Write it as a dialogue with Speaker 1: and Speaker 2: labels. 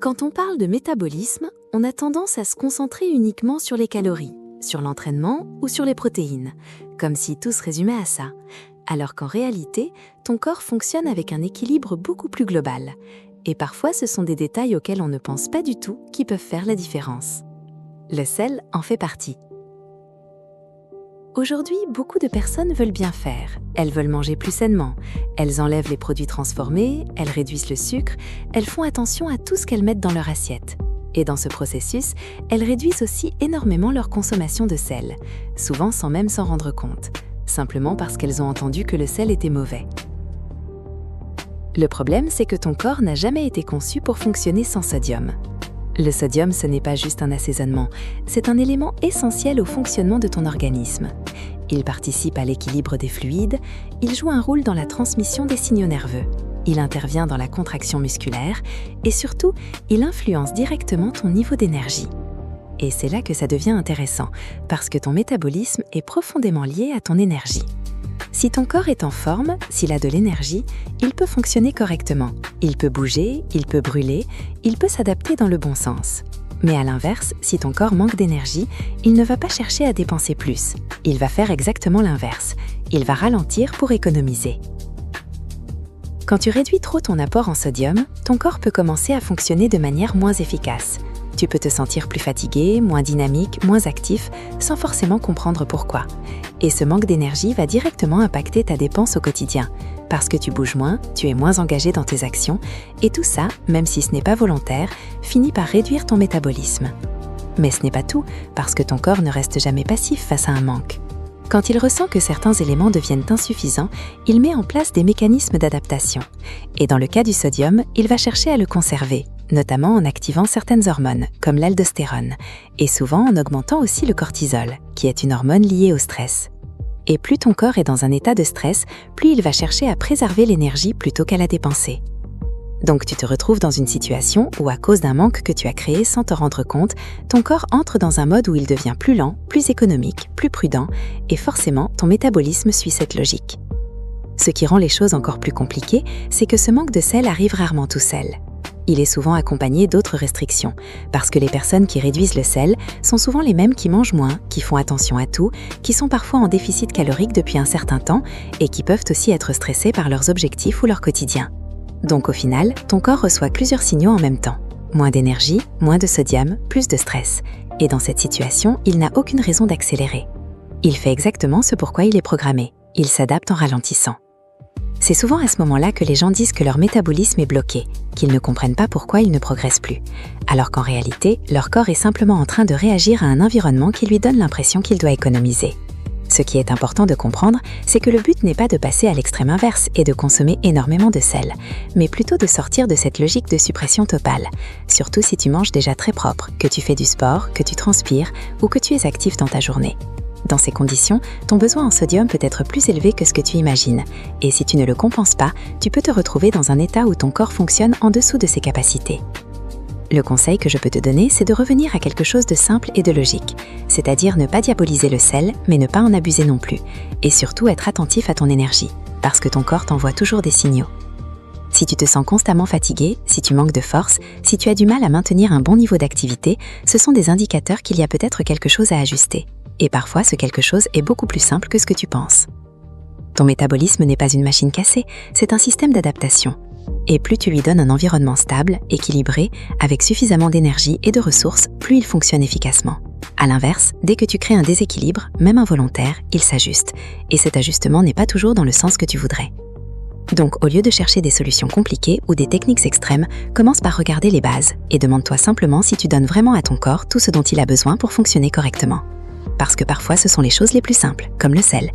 Speaker 1: Quand on parle de métabolisme, on a tendance à se concentrer uniquement sur les calories, sur l'entraînement ou sur les protéines, comme si tout se résumait à ça. Alors qu'en réalité, ton corps fonctionne avec un équilibre beaucoup plus global. Et parfois, ce sont des détails auxquels on ne pense pas du tout qui peuvent faire la différence. Le sel en fait partie. Aujourd'hui, beaucoup de personnes veulent bien faire. Elles veulent manger plus sainement. Elles enlèvent les produits transformés, elles réduisent le sucre, elles font attention à tout ce qu'elles mettent dans leur assiette. Et dans ce processus, elles réduisent aussi énormément leur consommation de sel, souvent sans même s'en rendre compte, simplement parce qu'elles ont entendu que le sel était mauvais. Le problème, c'est que ton corps n'a jamais été conçu pour fonctionner sans sodium. Le sodium, ce n'est pas juste un assaisonnement, c'est un élément essentiel au fonctionnement de ton organisme. Il participe à l'équilibre des fluides, il joue un rôle dans la transmission des signaux nerveux, il intervient dans la contraction musculaire et surtout, il influence directement ton niveau d'énergie. Et c'est là que ça devient intéressant, parce que ton métabolisme est profondément lié à ton énergie. Si ton corps est en forme, s'il a de l'énergie, il peut fonctionner correctement. Il peut bouger, il peut brûler, il peut s'adapter dans le bon sens. Mais à l'inverse, si ton corps manque d'énergie, il ne va pas chercher à dépenser plus. Il va faire exactement l'inverse. Il va ralentir pour économiser. Quand tu réduis trop ton apport en sodium, ton corps peut commencer à fonctionner de manière moins efficace. Tu peux te sentir plus fatigué, moins dynamique, moins actif, sans forcément comprendre pourquoi. Et ce manque d'énergie va directement impacter ta dépense au quotidien, parce que tu bouges moins, tu es moins engagé dans tes actions, et tout ça, même si ce n'est pas volontaire, finit par réduire ton métabolisme. Mais ce n'est pas tout, parce que ton corps ne reste jamais passif face à un manque. Quand il ressent que certains éléments deviennent insuffisants, il met en place des mécanismes d'adaptation. Et dans le cas du sodium, il va chercher à le conserver, notamment en activant certaines hormones, comme l'aldostérone, et souvent en augmentant aussi le cortisol, qui est une hormone liée au stress. Et plus ton corps est dans un état de stress, plus il va chercher à préserver l'énergie plutôt qu'à la dépenser. Donc tu te retrouves dans une situation où, à cause d'un manque que tu as créé sans te rendre compte, ton corps entre dans un mode où il devient plus lent, plus économique, plus prudent, et forcément, ton métabolisme suit cette logique. Ce qui rend les choses encore plus compliquées, c'est que ce manque de sel arrive rarement tout seul. Il est souvent accompagné d'autres restrictions, parce que les personnes qui réduisent le sel sont souvent les mêmes qui mangent moins, qui font attention à tout, qui sont parfois en déficit calorique depuis un certain temps et qui peuvent aussi être stressés par leurs objectifs ou leur quotidien. Donc au final, ton corps reçoit plusieurs signaux en même temps. Moins d'énergie, moins de sodium, plus de stress. Et dans cette situation, il n'a aucune raison d'accélérer. Il fait exactement ce pourquoi il est programmé. Il s'adapte en ralentissant. C'est souvent à ce moment-là que les gens disent que leur métabolisme est bloqué, qu'ils ne comprennent pas pourquoi ils ne progressent plus, alors qu'en réalité, leur corps est simplement en train de réagir à un environnement qui lui donne l'impression qu'il doit économiser. Ce qui est important de comprendre, c'est que le but n'est pas de passer à l'extrême inverse et de consommer énormément de sel, mais plutôt de sortir de cette logique de suppression totale, surtout si tu manges déjà très propre, que tu fais du sport, que tu transpires ou que tu es actif dans ta journée. Dans ces conditions, ton besoin en sodium peut être plus élevé que ce que tu imagines, et si tu ne le compenses pas, tu peux te retrouver dans un état où ton corps fonctionne en dessous de ses capacités. Le conseil que je peux te donner, c'est de revenir à quelque chose de simple et de logique, c'est-à-dire ne pas diaboliser le sel, mais ne pas en abuser non plus, et surtout être attentif à ton énergie, parce que ton corps t'envoie toujours des signaux. Si tu te sens constamment fatigué, si tu manques de force, si tu as du mal à maintenir un bon niveau d'activité, ce sont des indicateurs qu'il y a peut-être quelque chose à ajuster. Et parfois, ce quelque chose est beaucoup plus simple que ce que tu penses. Ton métabolisme n'est pas une machine cassée, c'est un système d'adaptation. Et plus tu lui donnes un environnement stable, équilibré, avec suffisamment d'énergie et de ressources, plus il fonctionne efficacement. À l'inverse, dès que tu crées un déséquilibre, même involontaire, il s'ajuste. Et cet ajustement n'est pas toujours dans le sens que tu voudrais. Donc, au lieu de chercher des solutions compliquées ou des techniques extrêmes, commence par regarder les bases et demande-toi simplement si tu donnes vraiment à ton corps tout ce dont il a besoin pour fonctionner correctement. Parce que parfois, ce sont les choses les plus simples, comme le sel.